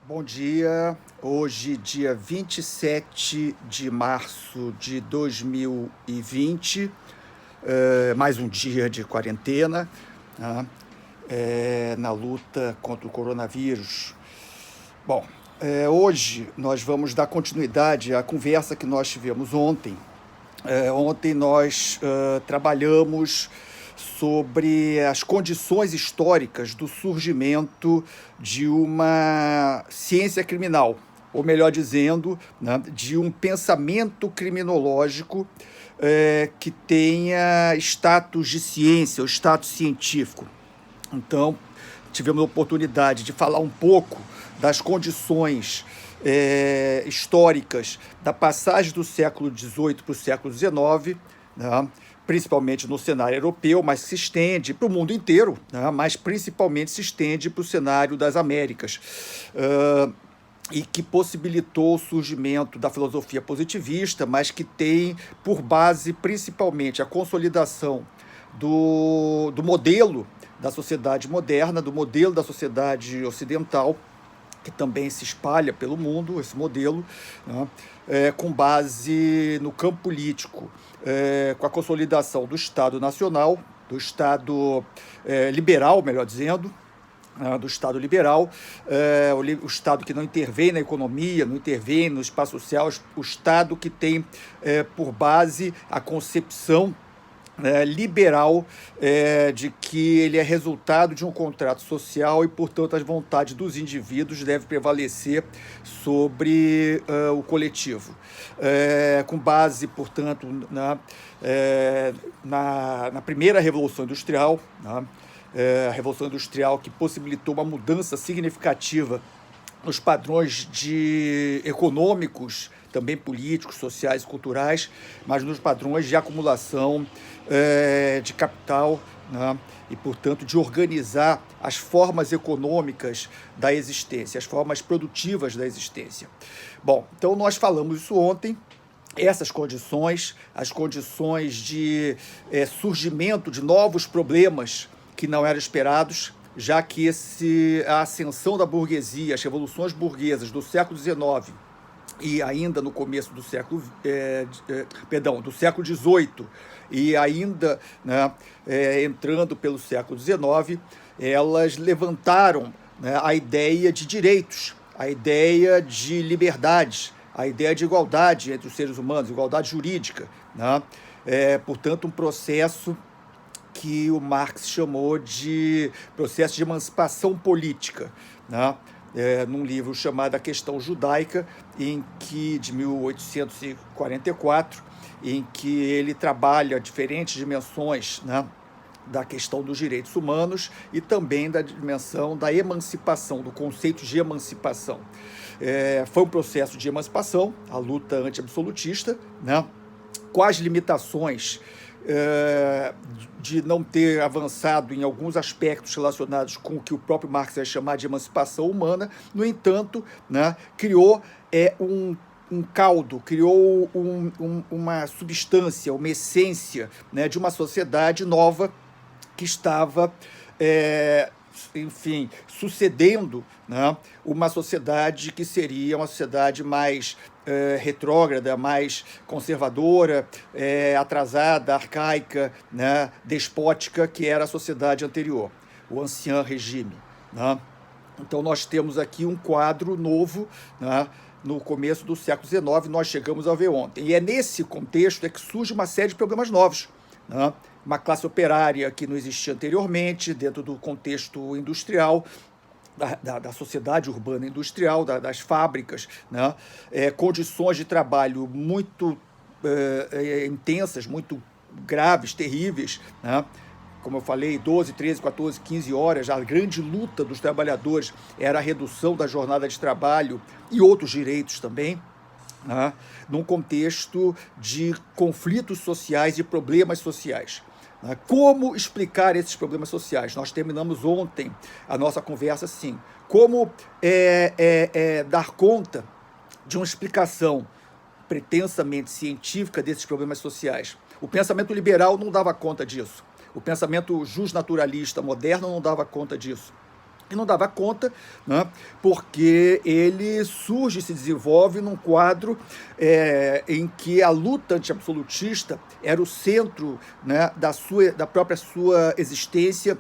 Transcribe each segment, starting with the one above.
Bom dia, hoje dia 27 de março de 2020, mais um dia de quarentena, né, na luta contra o coronavírus. Bom, hoje nós vamos dar continuidade à conversa que nós tivemos ontem. Ontem nós trabalhamos sobre as condições históricas do surgimento de uma ciência criminal, ou melhor dizendo, né, de um pensamento criminológico que tenha status de ciência, ou status científico. Então, tivemos a oportunidade de falar um pouco das condições históricas da passagem do século XVIII para o século XIX, né, principalmente no cenário europeu, mas se estende para o mundo inteiro, né, mas principalmente se estende para o cenário das Américas, e que possibilitou o surgimento da filosofia positivista, mas que tem por base principalmente a consolidação do modelo da sociedade moderna, do modelo da sociedade ocidental, que também se espalha pelo mundo, esse modelo, né, com base no campo político, com a consolidação do Estado nacional, do Estado liberal, melhor dizendo, do Estado liberal, o Estado que não intervém na economia, não intervém no espaço social, o Estado que tem por base a concepção liberal de que ele é resultado de um contrato social e, portanto, as vontades dos indivíduos devem prevalecer sobre o coletivo. Com base, portanto, na primeira Revolução Industrial, né, a Revolução Industrial que possibilitou uma mudança significativa nos padrões econômicos, também políticos, sociais e culturais, mas nos padrões de acumulação de capital, né, e, portanto, de organizar as formas econômicas da existência, as formas produtivas da existência. Bom, então nós falamos isso ontem. Essas condições, as condições de surgimento de novos problemas que não eram esperados, já que a ascensão da burguesia, as revoluções burguesas do século XIX e ainda no começo do século, do século XVIII e ainda, né, entrando pelo século XIX, elas levantaram, né, a ideia de direitos, a ideia de liberdade, a ideia de igualdade entre os seres humanos, igualdade jurídica, né? Portanto, um processo que o Marx chamou de processo de emancipação política, né? Num livro chamado A Questão Judaica, de 1844, em que ele trabalha diferentes dimensões, né, da questão dos direitos humanos e também da dimensão da emancipação, do conceito de emancipação. Foi um processo de emancipação, a luta anti-absolutista, né, com as limitações de não ter avançado em alguns aspectos relacionados com o que o próprio Marx vai chamar de emancipação humana. No entanto, né, criou um caldo, criou uma substância, uma essência, né, de uma sociedade nova que estava, enfim, sucedendo, né, uma sociedade que seria uma sociedade mais retrógrada, mais conservadora, atrasada, arcaica, né, despótica, que era a sociedade anterior, o ancien regime, né? Então nós temos aqui um quadro novo, né, no começo do século XIX, nós chegamos a ver ontem. E é nesse contexto que surge uma série de problemas novos, né? Uma classe operária que não existia anteriormente, dentro do contexto industrial, da sociedade urbana industrial, das fábricas, né? Condições de trabalho muito intensas, muito graves, terríveis, né? Como eu falei, 12, 13, 14, 15 horas, a grande luta dos trabalhadores era a redução da jornada de trabalho e outros direitos também, né? Num contexto de conflitos sociais e problemas sociais. Como explicar esses problemas sociais? Nós terminamos ontem a nossa conversa assim. Como dar conta de uma explicação pretensamente científica desses problemas sociais? O pensamento liberal não dava conta disso. O pensamento justnaturalista moderno não dava conta disso. e não dava conta, né, porque ele surge e se desenvolve num quadro em que a luta anti-absolutista era o centro, né, da própria sua existência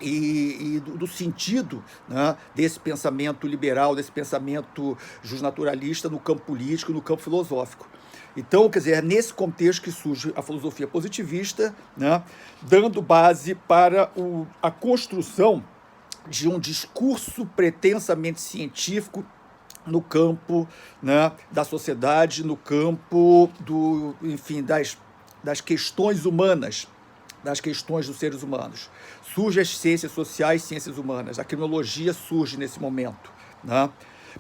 e do sentido, né, desse pensamento liberal, desse pensamento justnaturalista no campo político, no campo filosófico. Então, quer dizer, é nesse contexto que surge a filosofia positivista, né, dando base para a construção de um discurso pretensamente científico no campo, né, da sociedade, no campo enfim, das questões humanas, das questões dos seres humanos. Surgem as ciências sociais, ciências humanas. A criminologia surge nesse momento, né?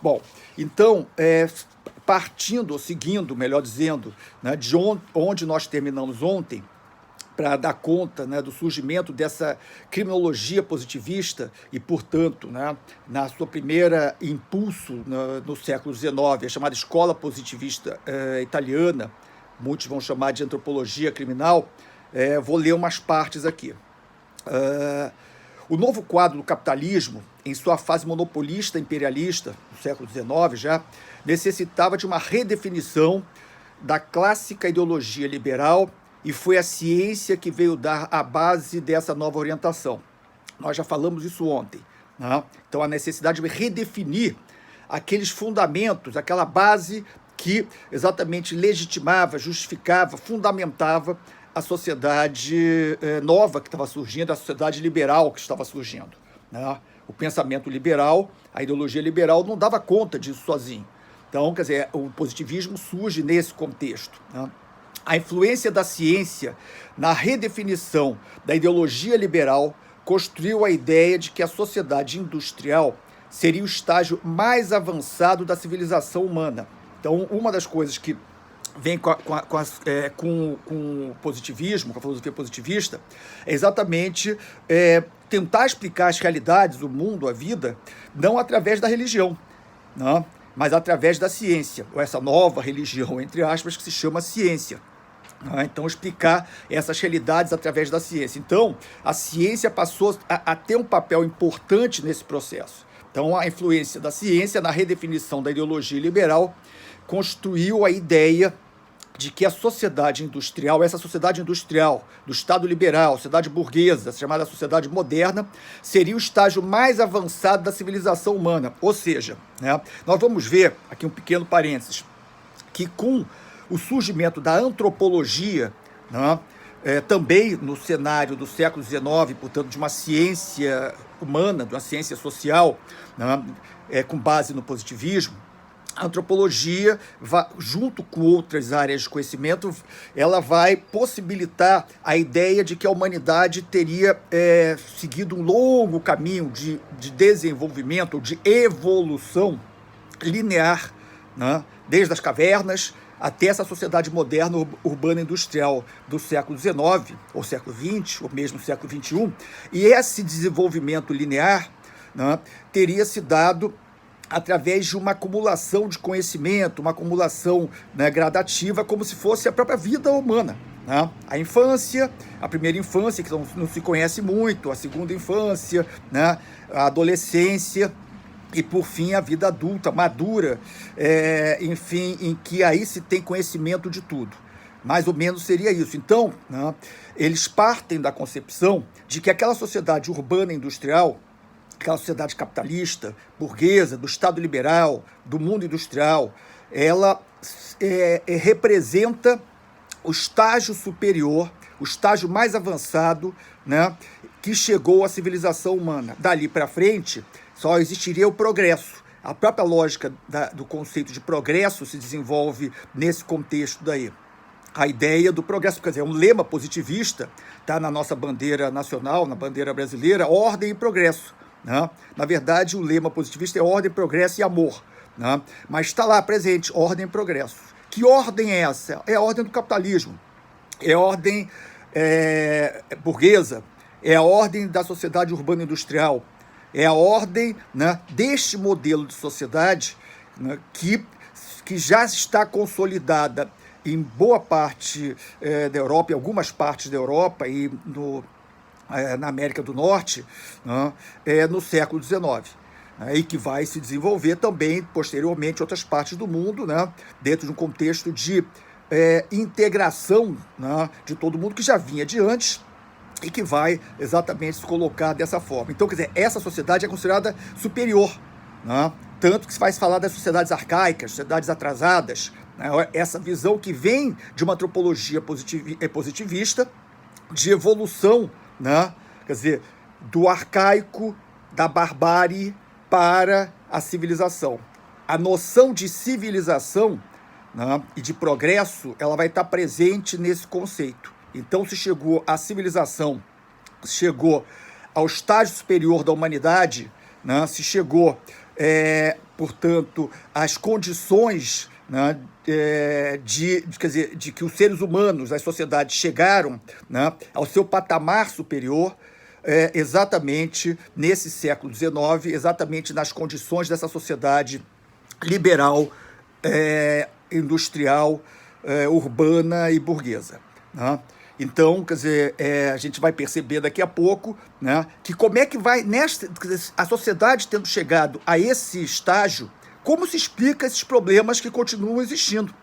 Bom, então, partindo, ou seguindo, melhor dizendo, né, de onde nós terminamos ontem, para dar conta, né, do surgimento dessa criminologia positivista e, portanto, né, na sua primeira impulso no século XIX, a chamada escola positivista italiana, muitos vão chamar de antropologia criminal, vou ler umas partes aqui. O novo quadro do capitalismo, em sua fase monopolista imperialista, no século XIX já, necessitava de uma redefinição da clássica ideologia liberal e foi a ciência que veio dar a base dessa nova orientação. Nós já falamos isso ontem, né? Então, a necessidade de redefinir aqueles fundamentos, aquela base que exatamente legitimava, justificava, fundamentava a sociedade nova que estava surgindo, a sociedade liberal que estava surgindo, né? O pensamento liberal, a ideologia liberal não dava conta disso sozinho. Então, quer dizer, o positivismo surge nesse contexto, né? A influência da ciência na redefinição da ideologia liberal construiu a ideia de que a sociedade industrial seria o estágio mais avançado da civilização humana. Então, uma das coisas que vem com o positivismo, com a filosofia positivista, é exatamente tentar explicar as realidades, o mundo, a vida, não através da religião, né, mas através da ciência, ou essa nova religião, entre aspas, que se chama ciência. Então, explicar essas realidades através da ciência. Então, a ciência passou a ter um papel importante nesse processo. Então, a influência da ciência na redefinição da ideologia liberal construiu a ideia de que a sociedade industrial, essa sociedade industrial do Estado liberal, sociedade burguesa, chamada sociedade moderna, seria o estágio mais avançado da civilização humana. Ou seja, né, nós vamos ver, aqui um pequeno parênteses, que com o surgimento da antropologia, né, também no cenário do século XIX, portanto, de uma ciência humana, de uma ciência social, né, com base no positivismo, a antropologia, junto com outras áreas de conhecimento, ela vai possibilitar a ideia de que a humanidade teria seguido um longo caminho de desenvolvimento, de evolução linear, né, desde as cavernas até essa sociedade moderna urbana industrial do século XIX, ou século XX, ou mesmo século XXI, e esse desenvolvimento linear, né, teria se dado através de uma acumulação de conhecimento, uma acumulação, né, gradativa, como se fosse a própria vida humana, né? A infância, a primeira infância, que não se conhece muito, a segunda infância, né, a adolescência, e, por fim, a vida adulta, madura, enfim, em que aí se tem conhecimento de tudo. Mais ou menos seria isso. Então, né, eles partem da concepção de que aquela sociedade urbana industrial, aquela sociedade capitalista, burguesa, do Estado liberal, do mundo industrial, ela representa o estágio superior, o estágio mais avançado, né, que chegou à civilização humana. Dali para frente, só existiria o progresso. A própria lógica do conceito de progresso se desenvolve nesse contexto daí. A ideia do progresso, quer dizer, é um lema positivista, está na nossa bandeira nacional, na bandeira brasileira, ordem e progresso, né? Na verdade, o lema positivista é ordem, progresso e amor, né? Mas está lá presente, ordem e progresso. Que ordem é essa? É a ordem do capitalismo, é a ordem burguesa, é a ordem da sociedade urbana industrial, é a ordem, né, deste modelo de sociedade, né, que já está consolidada em boa parte da Europa, em algumas partes da Europa e na América do Norte, né, no século XIX. E que vai se desenvolver também, posteriormente, em outras partes do mundo, né, dentro de um contexto de integração, né, de todo mundo que já vinha de antes e que vai exatamente se colocar dessa forma. Então, quer dizer, essa sociedade é considerada superior, né, tanto que se vai falar das sociedades arcaicas, sociedades atrasadas, né, essa visão que vem de uma antropologia positivista, de evolução, né, quer dizer, do arcaico, da barbárie, para a civilização. A noção de civilização, né, e de progresso, ela vai estar presente nesse conceito. Então, se chegou à civilização, se chegou ao estágio superior da humanidade, né, se chegou, portanto, às condições, né, quer dizer, de que os seres humanos, as sociedades chegaram, né, ao seu patamar superior, exatamente nesse século XIX, exatamente nas condições dessa sociedade liberal, industrial, urbana e burguesa, né? Então, quer dizer, a gente vai perceber daqui a pouco, né, que como é que vai, a sociedade tendo chegado a esse estágio, como se explica esses problemas que continuam existindo,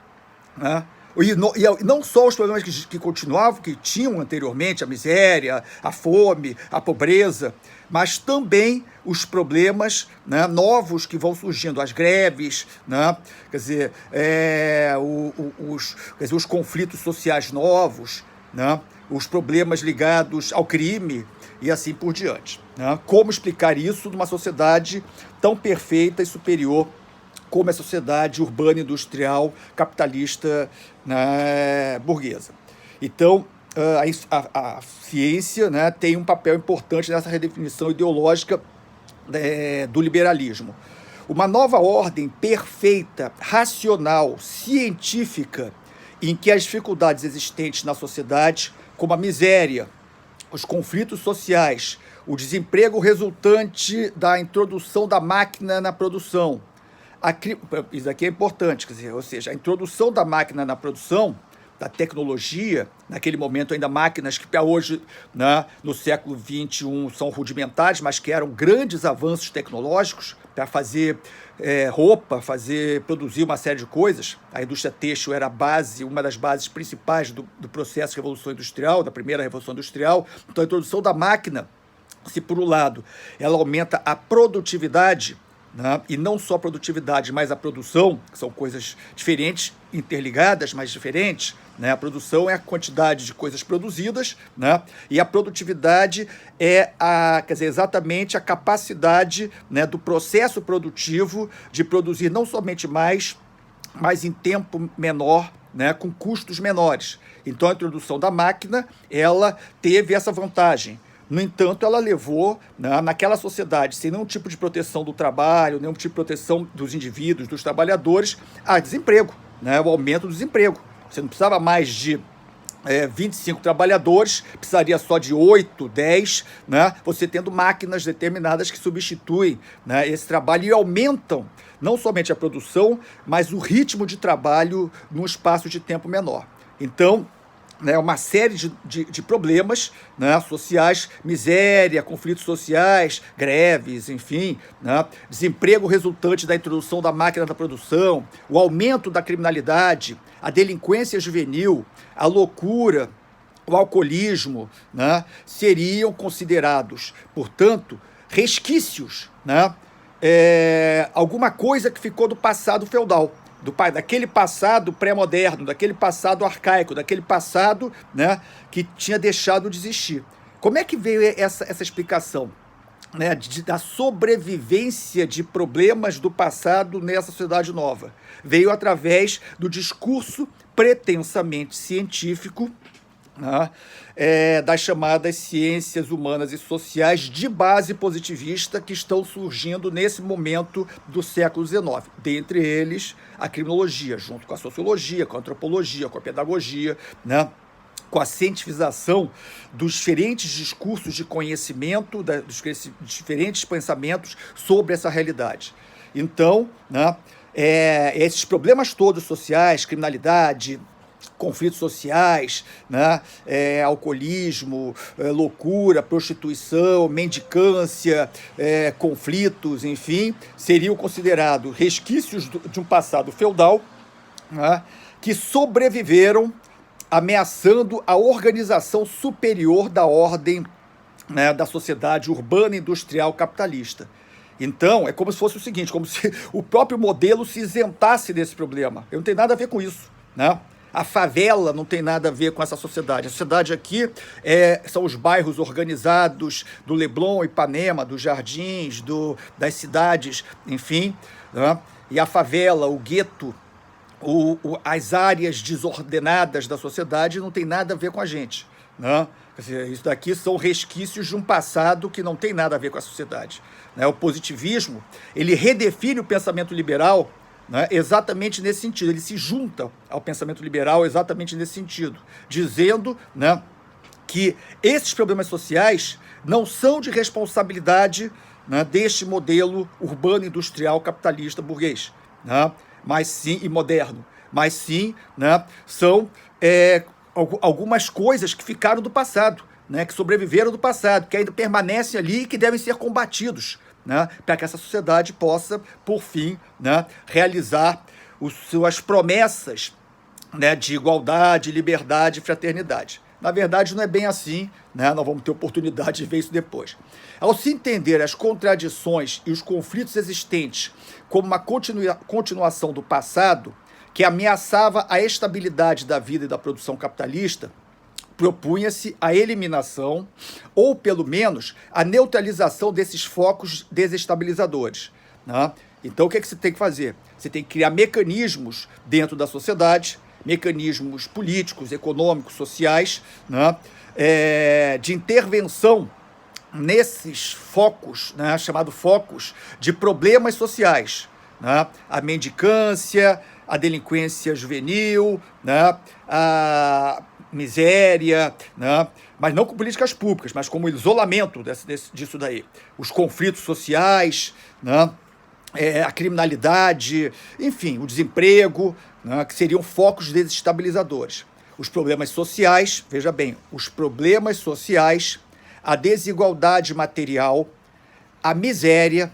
né? E não só os problemas que continuavam, que tinham anteriormente, a miséria, a fome, a pobreza, mas também os problemas, né, novos que vão surgindo, as greves, né, quer dizer, os conflitos sociais novos, né, os problemas ligados ao crime e assim por diante, né? Como explicar isso numa sociedade tão perfeita e superior como a sociedade urbana, industrial, capitalista, né, burguesa. Então, a ciência, né, tem um papel importante nessa redefinição ideológica do liberalismo. Uma nova ordem perfeita, racional, científica, em que as dificuldades existentes na sociedade, como a miséria, os conflitos sociais, o desemprego resultante da introdução da máquina na produção, isso aqui é importante, quer dizer, ou seja, a introdução da máquina na produção, da tecnologia, naquele momento ainda máquinas que para hoje, né, no século XXI, são rudimentares, mas que eram grandes avanços tecnológicos para fazer roupa, produzir uma série de coisas. A indústria têxtil era a base, uma das bases principais do processo de revolução industrial, da primeira revolução industrial. Então, a introdução da máquina, se por um lado ela aumenta a produtividade, né, e não só a produtividade, mas a produção, que são coisas diferentes, interligadas, mas diferentes, né? A produção é a quantidade de coisas produzidas, né, e a produtividade quer dizer, exatamente a capacidade, né, do processo produtivo de produzir não somente mais, mas em tempo menor, né, com custos menores. Então, a introdução da máquina, ela teve essa vantagem. No entanto, ela levou, né, naquela sociedade, sem nenhum tipo de proteção do trabalho, nenhum tipo de proteção dos indivíduos, dos trabalhadores, a desemprego, né, o aumento do desemprego. Você não precisava mais de 25 trabalhadores, precisaria só de 8, 10, né, você tendo máquinas determinadas que substituem, né, esse trabalho e aumentam não somente a produção, mas o ritmo de trabalho num espaço de tempo menor. Então, né, uma série de problemas, né, sociais, miséria, conflitos sociais, greves, enfim, né, desemprego resultante da introdução da máquina da produção, o aumento da criminalidade, a delinquência juvenil, a loucura, o alcoolismo, né, seriam considerados, portanto, resquícios, né, alguma coisa que ficou do passado feudal, daquele passado pré-moderno, daquele passado arcaico, daquele passado, né, que tinha deixado de existir. Como é que veio essa explicação, né, da sobrevivência de problemas do passado nessa sociedade nova? Veio através do discurso pretensamente científico, né, das chamadas ciências humanas e sociais de base positivista que estão surgindo nesse momento do século XIX. Dentre eles, a criminologia, junto com a sociologia, com a antropologia, com a pedagogia, né, com a cientificação dos diferentes discursos de conhecimento, dos diferentes pensamentos sobre essa realidade. Então, né, esses problemas todos sociais, criminalidade, conflitos sociais, né? Alcoolismo, loucura, prostituição, mendicância, conflitos, enfim, seriam considerados resquícios de um passado feudal, né? Que sobreviveram ameaçando a organização superior da ordem, né, da sociedade urbana industrial capitalista. Então, é como se fosse o seguinte, como se o próprio modelo se isentasse desse problema. Eu não tenho nada a ver com isso, né? A favela não tem nada a ver com essa sociedade. A sociedade aqui são os bairros organizados do Leblon, Ipanema, dos Jardins, das cidades, enfim, né? E a favela, o gueto, as áreas desordenadas da sociedade não tem nada a ver com a gente, né? Quer dizer, isso daqui são resquícios de um passado que não tem nada a ver com a sociedade, né? O positivismo, ele redefine o pensamento liberal, né, exatamente nesse sentido. Ele se junta ao pensamento liberal exatamente nesse sentido, dizendo, né, que esses problemas sociais não são de responsabilidade, né, deste modelo urbano industrial capitalista burguês, né, mas sim, e moderno, mas sim, né, são algumas coisas que ficaram do passado, né, que sobreviveram do passado, que ainda permanecem ali e que devem ser combatidos, né, para que essa sociedade possa, por fim, né, realizar suas promessas, né, de igualdade, liberdade e fraternidade. Na verdade, não é bem assim, né? Nós vamos ter oportunidade de ver isso depois. Ao se entender as contradições e os conflitos existentes como uma continuação do passado, que ameaçava a estabilidade da vida e da produção capitalista, propunha-se a eliminação, ou pelo menos a neutralização desses focos desestabilizadores, né? Então o que é que você tem que fazer? Você tem que criar mecanismos dentro da sociedade, mecanismos políticos, econômicos, sociais, né? De intervenção nesses focos, né? Chamados focos de problemas sociais, né? A mendicância, a delinquência juvenil, né? A miséria, né? Mas não com políticas públicas, mas como isolamento disso daí. Os conflitos sociais, né? A criminalidade, enfim, o desemprego, né? Que seriam focos desestabilizadores. Os problemas sociais, veja bem, os problemas sociais, a desigualdade material, a miséria,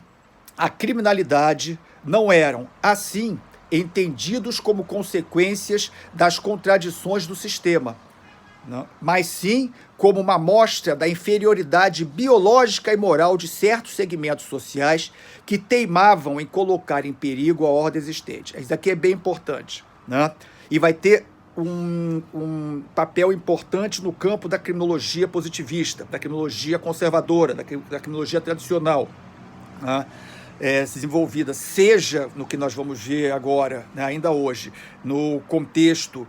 a criminalidade não eram, assim, entendidos como consequências das contradições do sistema, não, mas sim como uma mostra da inferioridade biológica e moral de certos segmentos sociais que teimavam em colocar em perigo a ordem existente. Isso aqui é bem importante, né? E vai ter um papel importante no campo da criminologia positivista, da criminologia conservadora, da criminologia tradicional, né? Desenvolvida, seja no que nós vamos ver agora, né, ainda hoje, no contexto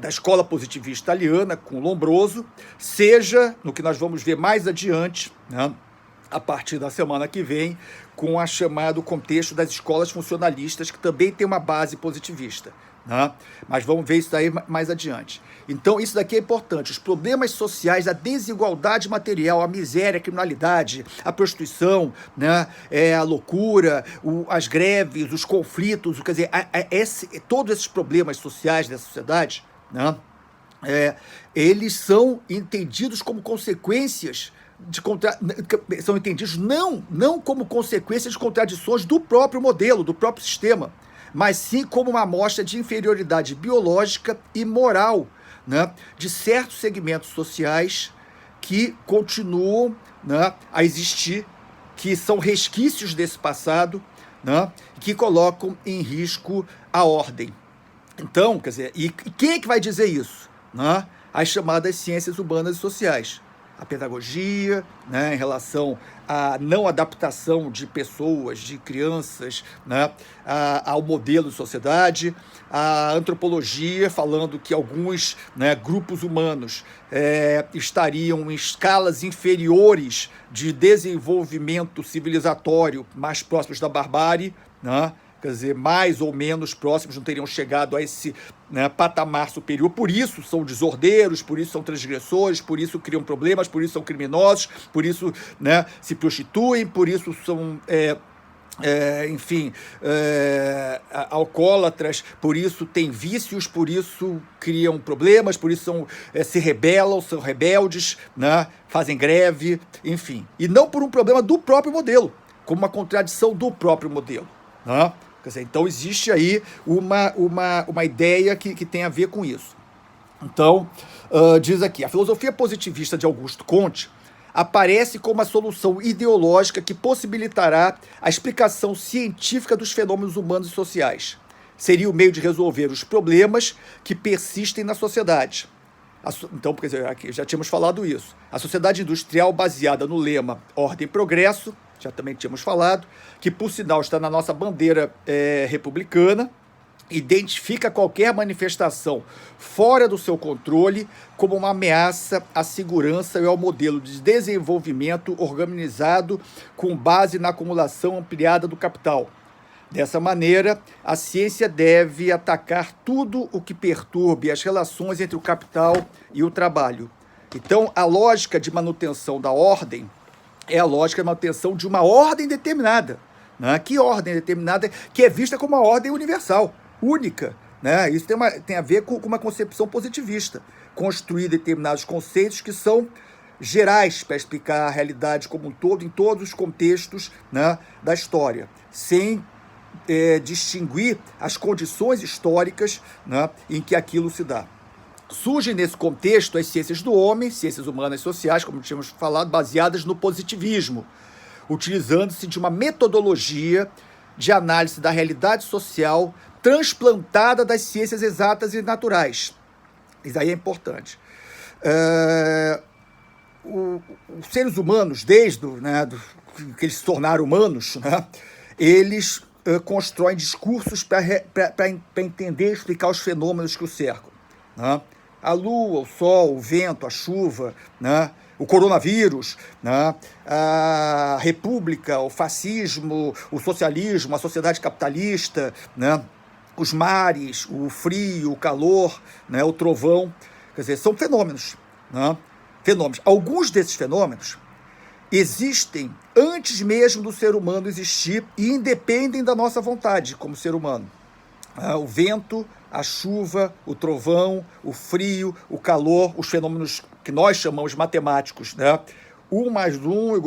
da escola positivista italiana, com Lombroso, seja no que nós vamos ver mais adiante, né, a partir da semana que vem, com a chamado contexto das escolas funcionalistas, que também tem uma base positivista, né? Mas vamos ver isso daí mais adiante. Então, isso daqui é importante. Os problemas sociais, a desigualdade material, a miséria, a criminalidade, a prostituição, né? A loucura, as greves, os conflitos, quer dizer, todos esses problemas sociais da sociedade, né? Eles são entendidos como consequências são entendidos não como consequências de contradições do próprio modelo, do próprio sistema, mas sim como uma amostra de inferioridade biológica e moral, né, de certos segmentos sociais que continuam, né, a existir, que são resquícios desse passado, né, que colocam em risco a ordem. Então, quer dizer, e quem é que vai dizer isso? Né? As chamadas ciências urbanas e sociais. A pedagogia, né, em relação à não adaptação de pessoas, de crianças, né, ao modelo de sociedade, a antropologia, falando que alguns, né, grupos humanos estariam em escalas inferiores de desenvolvimento civilizatório, mais próximos da barbárie, né? Quer dizer, mais ou menos próximos, não teriam chegado a esse, né, patamar superior, por isso são desordeiros, por isso são transgressores, por isso criam problemas, por isso são criminosos, por isso, né, se prostituem, por isso são enfim, alcoólatras, por isso têm vícios, por isso criam problemas, por isso se rebelam, são rebeldes, né? Fazem greve, enfim. E não por um problema do próprio modelo, como uma contradição do próprio modelo, né? Quer dizer, então existe aí uma ideia que tem a ver com isso. Então, diz aqui, a filosofia positivista de Augusto Comte aparece como a solução ideológica que possibilitará a explicação científica dos fenômenos humanos e sociais. Seria o meio de resolver os problemas que persistem na sociedade. Então, quer dizer, aqui já tínhamos falado isso. A sociedade industrial baseada no lema ordem e progresso, já também tínhamos falado, que por sinal está na nossa bandeira republicana, identifica qualquer manifestação fora do seu controle como uma ameaça à segurança e ao modelo de desenvolvimento organizado com base na acumulação ampliada do capital. Dessa maneira, a ciência deve atacar tudo o que perturbe as relações entre o capital e o trabalho. Então, a lógica de manutenção da ordem é a lógica de manutenção de uma ordem determinada, né? Que ordem determinada que é vista como uma ordem universal, única, né? Isso tem a ver com uma concepção positivista, construir determinados conceitos que são gerais para explicar a realidade como um todo, em todos os contextos, né, da história, sem distinguir as condições históricas, né, em que aquilo se dá. Surgem nesse contexto as ciências do homem, ciências humanas e sociais, como tínhamos falado, baseadas no positivismo, utilizando-se de uma metodologia de análise da realidade social transplantada das ciências exatas e naturais. Isso aí é importante. Os seres humanos, desde que eles se tornaram humanos, né, eles constroem discursos para entender e explicar os fenômenos que o cercam, né? A lua, o sol, o vento, a chuva, né? O coronavírus, né? A república, o fascismo, o socialismo, a sociedade capitalista, né? Os mares, o frio, o calor, né? O trovão, quer dizer, são fenômenos, né? Fenômenos. Alguns desses fenômenos existem antes mesmo do ser humano existir e independem da nossa vontade como ser humano. O vento, a chuva, o trovão, o frio, o calor, os fenômenos que nós chamamos matemáticos, né? 1 mais 1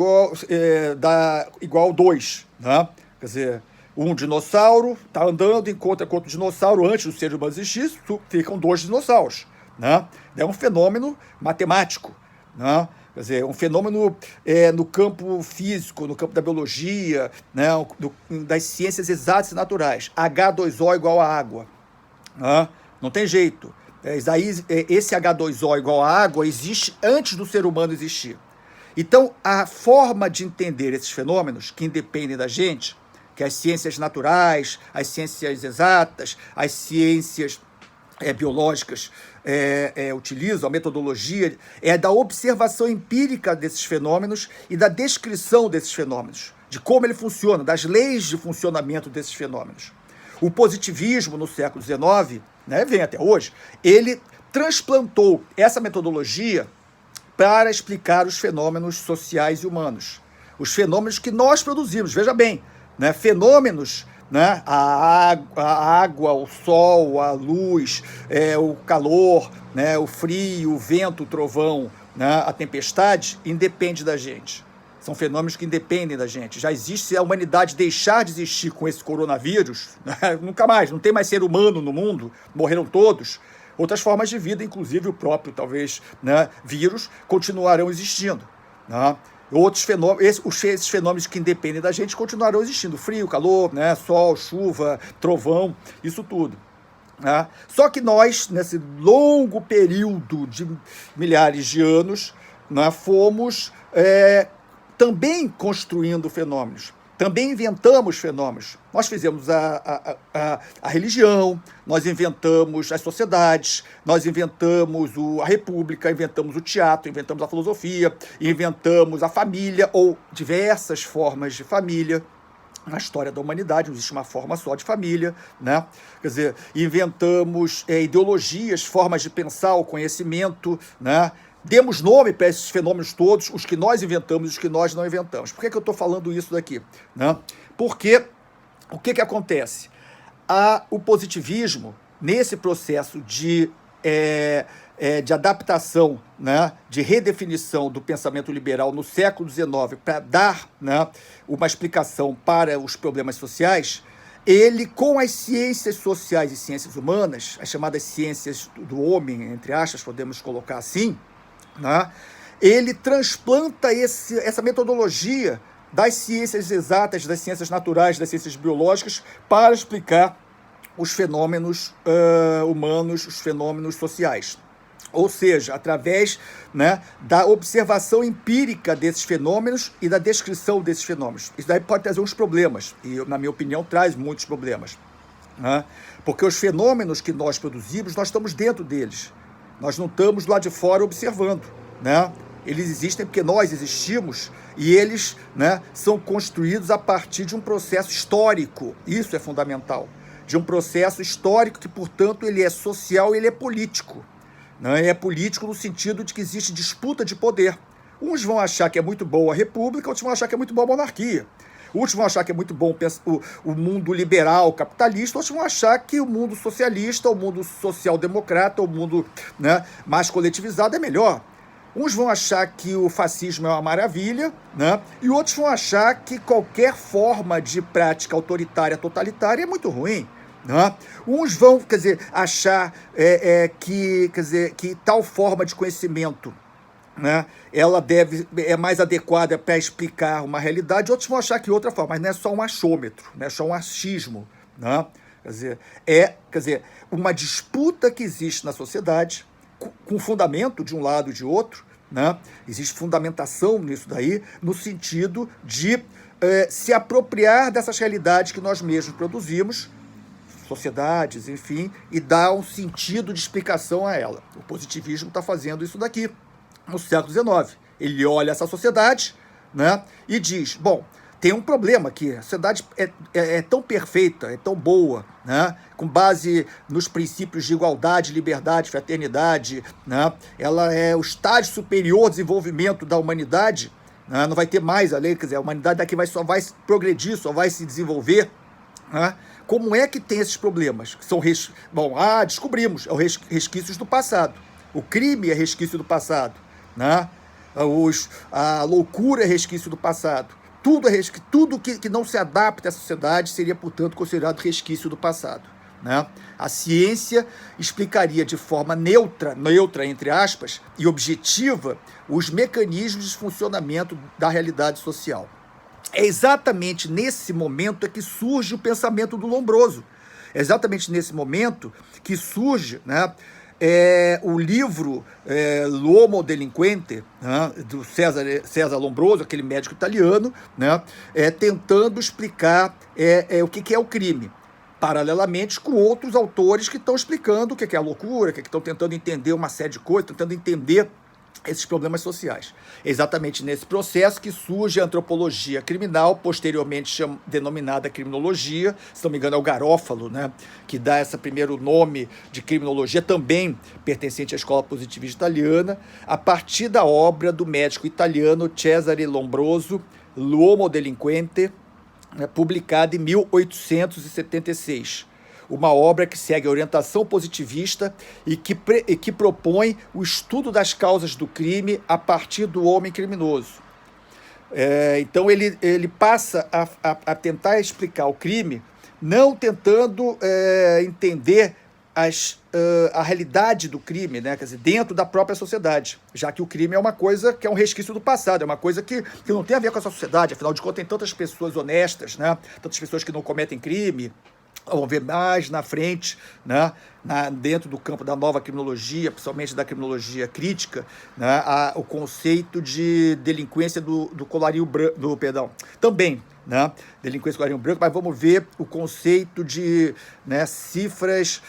igual 2, né? Quer dizer, um dinossauro está andando, encontra outro dinossauro antes do ser humano existir, ficam 2 dinossauros, né? É um fenômeno matemático, né? Quer dizer, um fenômeno no campo físico, no campo da biologia, né, das ciências exatas e naturais. H2O igual a água. Né? Não tem jeito. Esse H2O igual a água existe antes do ser humano existir. Então, a forma de entender esses fenômenos, que independem da gente, que as ciências naturais, as ciências exatas, as ciências biológicas utilizam, a metodologia é da observação empírica desses fenômenos e da descrição desses fenômenos, de como ele funciona, das leis de funcionamento desses fenômenos. O positivismo no século XIX, né, vem até hoje, ele transplantou essa metodologia para explicar os fenômenos sociais e humanos, os fenômenos que nós produzimos, veja bem, né, fenômenos, né? A água, o sol, a luz, o calor, né? O frio, o vento, o trovão, né? A tempestade, independe da gente. São fenômenos que independem da gente. Já existe, se a humanidade deixar de existir com esse coronavírus, né? Nunca mais, não tem mais ser humano no mundo, morreram todos. Outras formas de vida, inclusive o próprio, talvez, né, vírus, continuarão existindo, né? Outros fenômenos, esses fenômenos que independem da gente continuarão existindo. Frio, calor, né, sol, chuva, trovão, isso tudo. Né? Só que nós, nesse longo período de milhares de anos, né, fomos também construindo fenômenos. Também inventamos fenômenos. Nós fizemos a religião, nós inventamos as sociedades, nós inventamos a república, inventamos o teatro, inventamos a filosofia, inventamos a família ou diversas formas de família. Na história da humanidade não existe uma forma só de família, né? Quer dizer, inventamos ideologias, formas de pensar o conhecimento, né? demos nome para esses fenômenos todos, os que nós inventamos e os que nós não inventamos. Por que eu estou falando isso daqui? Né? Porque o que acontece? O positivismo, nesse processo de adaptação, né, de redefinição do pensamento liberal no século XIX, para dar, né, uma explicação para os problemas sociais, ele, com as ciências sociais e ciências humanas, as chamadas ciências do homem, entre aspas, podemos colocar assim, né, ele transplanta essa metodologia das ciências exatas, das ciências naturais, das ciências biológicas, para explicar os fenômenos humanos, os fenômenos sociais. Ou seja, através, né, da observação empírica desses fenômenos e da descrição desses fenômenos. Isso daí pode trazer uns problemas, e na minha opinião traz muitos problemas, né? Porque os fenômenos que nós produzimos, nós estamos dentro deles. Nós não estamos lá de fora observando, né? Eles existem porque nós existimos e eles, né, são construídos a partir de um processo histórico. Isso é fundamental. De um processo histórico que, portanto, ele é social e ele é político. Né? É político no sentido de que existe disputa de poder. Uns vão achar que é muito boa a república, outros vão achar que é muito boa a monarquia. Outros vão achar que é muito bom o mundo liberal, capitalista, outros vão achar que o mundo socialista, o mundo social-democrata, o mundo, né, mais coletivizado é melhor. Uns vão achar que o fascismo é uma maravilha, né, e outros vão achar que qualquer forma de prática autoritária, totalitária é muito ruim. Né? Uns vão, achar que tal forma de conhecimento, né, ela é mais adequada para explicar uma realidade, outros vão achar que outra forma, mas não é só um achômetro, não é só um achismo. Né? É uma disputa que existe na sociedade, com fundamento de um lado e de outro, né? Existe fundamentação nisso daí, no sentido de se apropriar dessas realidades que nós mesmos produzimos, sociedades, enfim, e dar um sentido de explicação a ela. O positivismo está fazendo isso daqui, no século XIX. Ele olha essa sociedade, né, e diz, bom, tem um problema aqui, a sociedade é tão perfeita, é tão boa, né, com base nos princípios de igualdade, liberdade, fraternidade, né, ela é o estágio superior de desenvolvimento da humanidade, né, não vai ter mais a lei, a humanidade daqui só vai progredir, só vai se desenvolver, né. Como é que tem esses problemas? Descobrimos, é os resquícios do passado. O crime é resquício do passado, né? A loucura é resquício do passado. Tudo que não se adapta à sociedade seria, portanto, considerado resquício do passado. Né? A ciência explicaria de forma neutra, entre aspas, e objetiva, os mecanismos de funcionamento da realidade social. É exatamente nesse momento que surge o pensamento do Lombroso. É exatamente nesse momento que surge, né, o livro L'Uomo Delinquente, né, do César Lombroso, aquele médico italiano, né, tentando explicar o que é o crime, paralelamente com outros autores que estão explicando o que é a loucura, que estão tentando entender uma série de coisas, tentando entender esses problemas sociais. É exatamente nesse processo que surge a antropologia criminal, posteriormente denominada criminologia, se não me engano é o Garófalo, né, que dá esse primeiro nome de criminologia, também pertencente à escola positivista italiana, a partir da obra do médico italiano Cesare Lombroso, L'Uomo Delinquente, publicada em 1876. Uma obra que segue a orientação positivista e que propõe o estudo das causas do crime a partir do homem criminoso. Então ele passa a tentar explicar o crime, não tentando entender a realidade do crime, né? Dentro da própria sociedade, já que o crime é uma coisa que é um resquício do passado, é uma coisa que não tem a ver com essa sociedade, afinal de contas tem tantas pessoas honestas, né? Tantas pessoas que não cometem crime. Vamos ver mais na frente, né, dentro do campo da nova criminologia, principalmente da criminologia crítica, né, o conceito de delinquência do colarinho branco, também, né, delinquência do colarinho branco, mas vamos ver o conceito de, né, cifras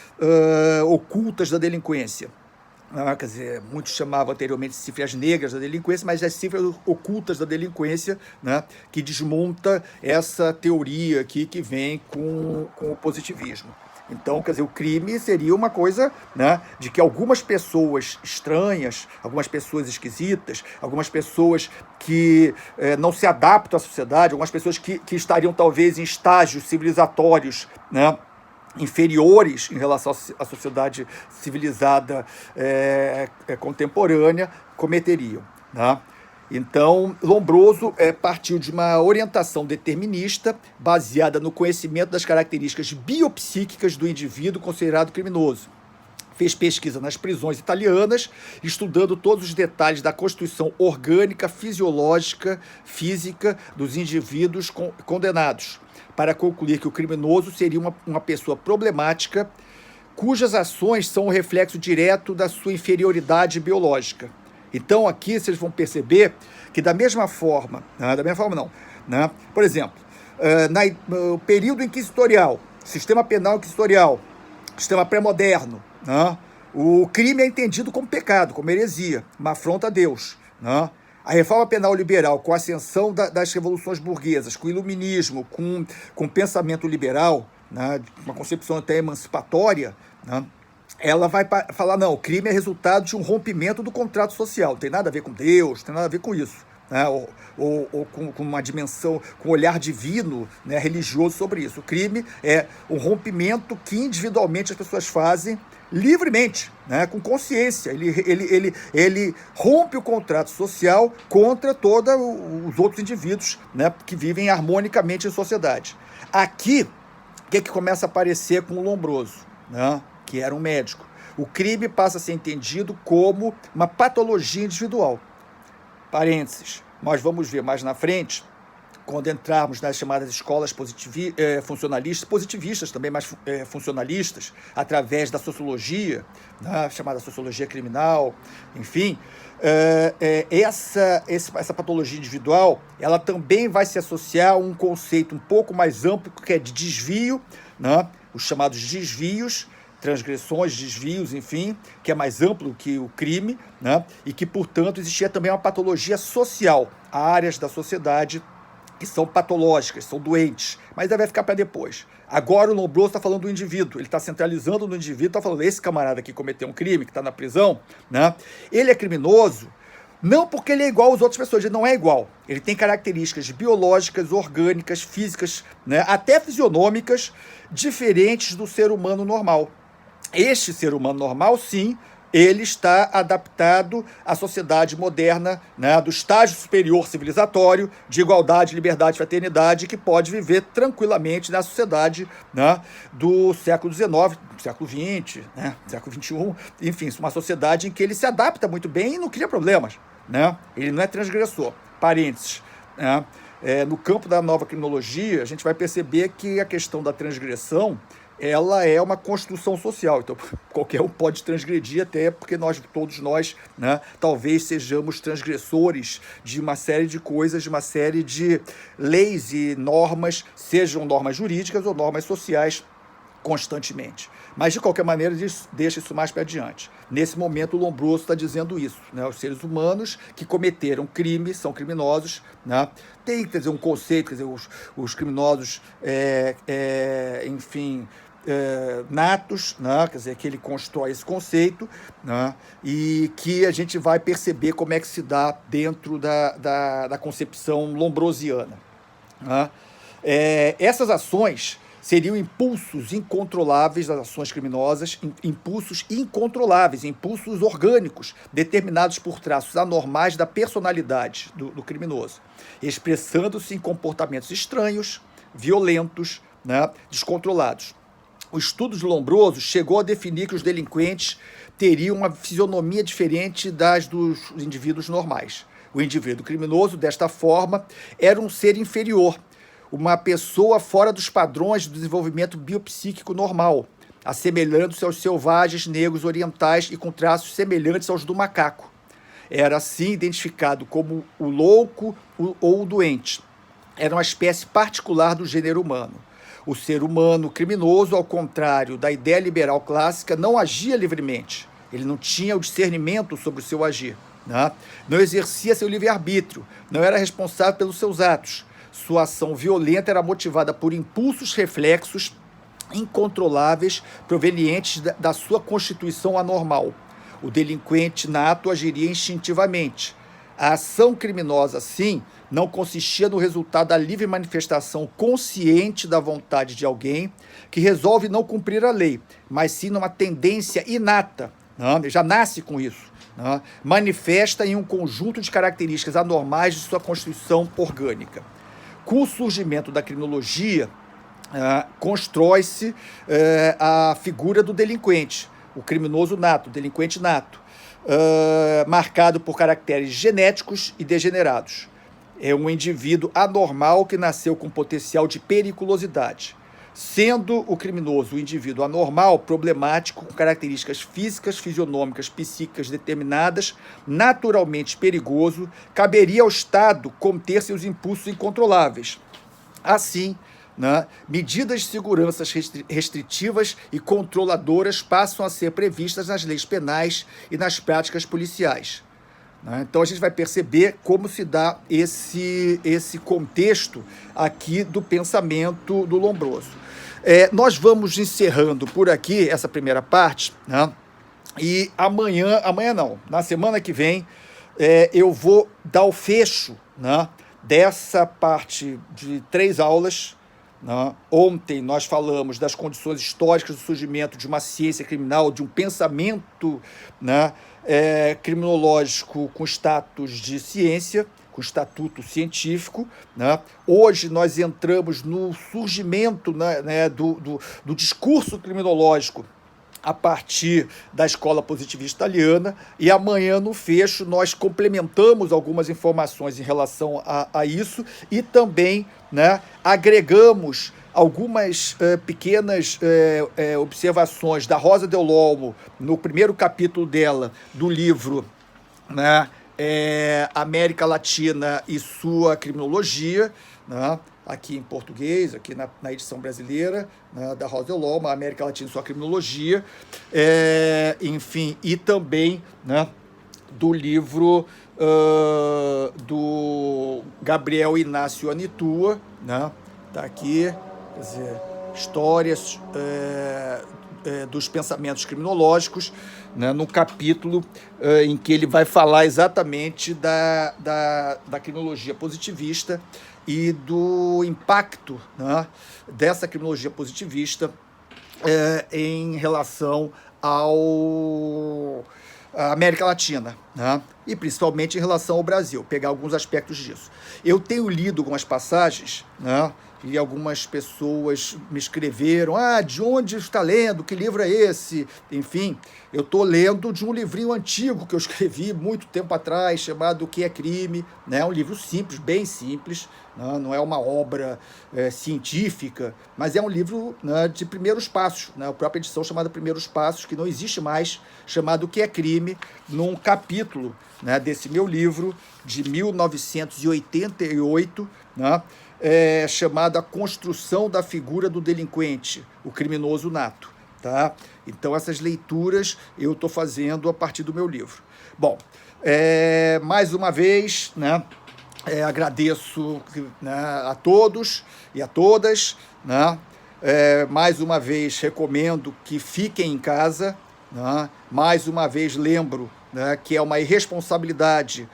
ocultas da delinquência. Muitos chamavam anteriormente de cifras negras da delinquência, mas as cifras ocultas da delinquência, né, que desmonta essa teoria aqui que vem com o positivismo. Então, quer dizer, o crime seria uma coisa, né, de que algumas pessoas estranhas, algumas pessoas esquisitas, algumas pessoas que não se adaptam à sociedade, algumas pessoas que estariam talvez em estágios civilizatórios, né, inferiores em relação à sociedade civilizada contemporânea, cometeriam, né? Então, Lombroso partiu de uma orientação determinista baseada no conhecimento das características biopsíquicas do indivíduo considerado criminoso. Fez pesquisa nas prisões italianas, estudando todos os detalhes da constituição orgânica, fisiológica, física dos indivíduos condenados, para concluir que o criminoso seria uma pessoa problemática, cujas ações são o reflexo direto da sua inferioridade biológica. Então, aqui vocês vão perceber que da mesma forma não, né? Por exemplo, no período inquisitorial, sistema penal inquisitorial, sistema pré-moderno, né? O crime é entendido como pecado, como heresia, uma afronta a Deus, né? A reforma penal liberal, com a ascensão das revoluções burguesas, com o iluminismo, com o pensamento liberal, né? Uma concepção até emancipatória, né? Ela vai falar, não, o crime é resultado de um rompimento do contrato social, não tem nada a ver com Deus, não tem nada a ver com isso, né? ou com uma dimensão, com um olhar divino, né, religioso sobre isso. O crime é um rompimento que individualmente as pessoas fazem livremente, né, com consciência. Ele rompe o contrato social contra todos os outros indivíduos, né, que vivem harmonicamente em sociedade. Aqui, o que começa a aparecer com o Lombroso, né, que era um médico? O crime passa a ser entendido como uma patologia individual. Parênteses, nós vamos ver mais na frente, quando entrarmos nas chamadas escolas funcionalistas, positivistas também, mas funcionalistas, através da sociologia, né, chamada sociologia criminal, enfim, essa patologia individual, ela também vai se associar a um conceito um pouco mais amplo, que é de desvio, né, os chamados desvios, transgressões, desvios, enfim, que é mais amplo que o crime, né? E que, portanto, existia também uma patologia social, áreas da sociedade que são patológicas, são doentes, mas aí vai ficar para depois. Agora o Lombroso está falando do indivíduo, ele está centralizando no indivíduo, está falando, esse camarada que cometeu um crime, que está na prisão, né? Ele é criminoso, não porque ele é igual às outras pessoas, ele não é igual. Ele tem características biológicas, orgânicas, físicas, né? Até fisionômicas, diferentes do ser humano normal. Este ser humano normal, sim, ele está adaptado à sociedade moderna, né, do estágio superior civilizatório, de igualdade, liberdade, fraternidade, que pode viver tranquilamente na sociedade, né, do século XIX, século XX, né, século XXI, enfim, uma sociedade em que ele se adapta muito bem e não cria problemas, né? Ele não é transgressor. Parênteses, né? No campo da nova criminologia, a gente vai perceber que a questão da transgressão, ela é uma construção social, então qualquer um pode transgredir, até porque todos nós, né, talvez sejamos transgressores de uma série de coisas, de uma série de leis e normas, sejam normas jurídicas ou normas sociais, constantemente. Mas, de qualquer maneira, deixa isso mais para adiante. Nesse momento, o Lombroso está dizendo isso, né? Os seres humanos que cometeram crime, são criminosos, né? Tem, quer dizer, um conceito, quer dizer, os criminosos, enfim, natos, né? Quer dizer, que ele constrói esse conceito, né? E que a gente vai perceber como é que se dá dentro da concepção lombrosiana, né? Essas ações seriam impulsos incontroláveis das ações criminosas, impulsos incontroláveis, impulsos orgânicos, determinados por traços anormais da personalidade do criminoso, expressando-se em comportamentos estranhos, violentos, né, descontrolados. O estudo de Lombroso chegou a definir que os delinquentes teriam uma fisionomia diferente das dos indivíduos normais. O indivíduo criminoso, desta forma, era um ser inferior, uma pessoa fora dos padrões do desenvolvimento biopsíquico normal, assemelhando-se aos selvagens negros orientais e com traços semelhantes aos do macaco. Era assim identificado como o louco ou o doente. Era uma espécie particular do gênero humano. O ser humano criminoso, ao contrário da ideia liberal clássica, não agia livremente. Ele não tinha o discernimento sobre o seu agir, né? Não exercia seu livre-arbítrio, não era responsável pelos seus atos. Sua ação violenta era motivada por impulsos reflexos incontroláveis provenientes da sua constituição anormal. O delinquente nato agiria instintivamente. A ação criminosa, assim, não consistia no resultado da livre manifestação consciente da vontade de alguém que resolve não cumprir a lei, mas sim numa tendência inata, né? Já nasce com isso, né? Manifesta em um conjunto de características anormais de sua constituição orgânica. Com o surgimento da criminologia, constrói-se a figura do delinquente, o criminoso nato, o delinquente nato, marcado por caracteres genéticos e degenerados. É um indivíduo anormal que nasceu com potencial de periculosidade, sendo o criminoso o indivíduo anormal, problemático, com características físicas, fisionômicas, psíquicas determinadas, naturalmente perigoso, caberia ao Estado conter seus impulsos incontroláveis. Assim, né, medidas de segurança restritivas e controladoras passam a ser previstas nas leis penais e nas práticas policiais. Né? Então a gente vai perceber como se dá esse contexto aqui do pensamento do Lombroso. Nós vamos encerrando por aqui essa primeira parte, né? E amanhã não, na semana que vem, eu vou dar o fecho, né, dessa parte de 3 aulas. Né? Ontem nós falamos das condições históricas do surgimento de uma ciência criminal, de um pensamento, né, criminológico com status de ciência, com estatuto científico. Né? Hoje nós entramos no surgimento, né, do discurso criminológico a partir da escola positivista italiana, e amanhã, no fecho, nós complementamos algumas informações em relação a isso e também, né, agregamos algumas pequenas observações da Rosa Del Olmo no primeiro capítulo dela, do livro, né, América Latina e sua criminologia, né, aqui em português, aqui na edição brasileira, né, da Rosa Del Olmo, América Latina e sua criminologia, enfim, e também, né, do livro do Gabriel Inácio Anitua, né, tá aqui, quer dizer, histórias dos pensamentos criminológicos, né, no capítulo em que ele vai falar exatamente da criminologia positivista e do impacto, né, dessa criminologia positivista em relação à América Latina, né, e principalmente em relação ao Brasil, pegar alguns aspectos disso. Eu tenho lido algumas passagens, né, e algumas pessoas me escreveram, de onde está lendo, que livro é esse? Enfim, eu estou lendo de um livrinho antigo que eu escrevi muito tempo atrás, chamado O que é Crime, né? Um livro simples, bem simples, né? Não é uma obra científica, mas é um livro, né, de primeiros passos, né? A própria edição chamada Primeiros Passos, que não existe mais, chamado O que é Crime, num capítulo, né, desse meu livro de 1988, né? Chamada A Construção da Figura do Delinquente, o Criminoso Nato. Tá? Então, essas leituras eu estou fazendo a partir do meu livro. Bom, mais uma vez, né, agradeço, né, a todos e a todas. Né? Mais uma vez, recomendo que fiquem em casa. Né? Mais uma vez, lembro, né, que é uma irresponsabilidade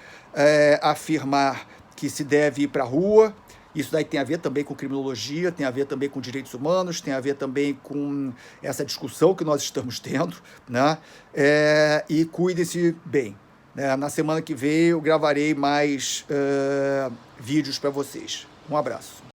afirmar que se deve ir para a rua. Isso daí tem a ver também com criminologia, tem a ver também com direitos humanos, tem a ver também com essa discussão que nós estamos tendo, né? E cuidem-se bem. Né? Na semana que vem eu gravarei mais vídeos para vocês. Um abraço.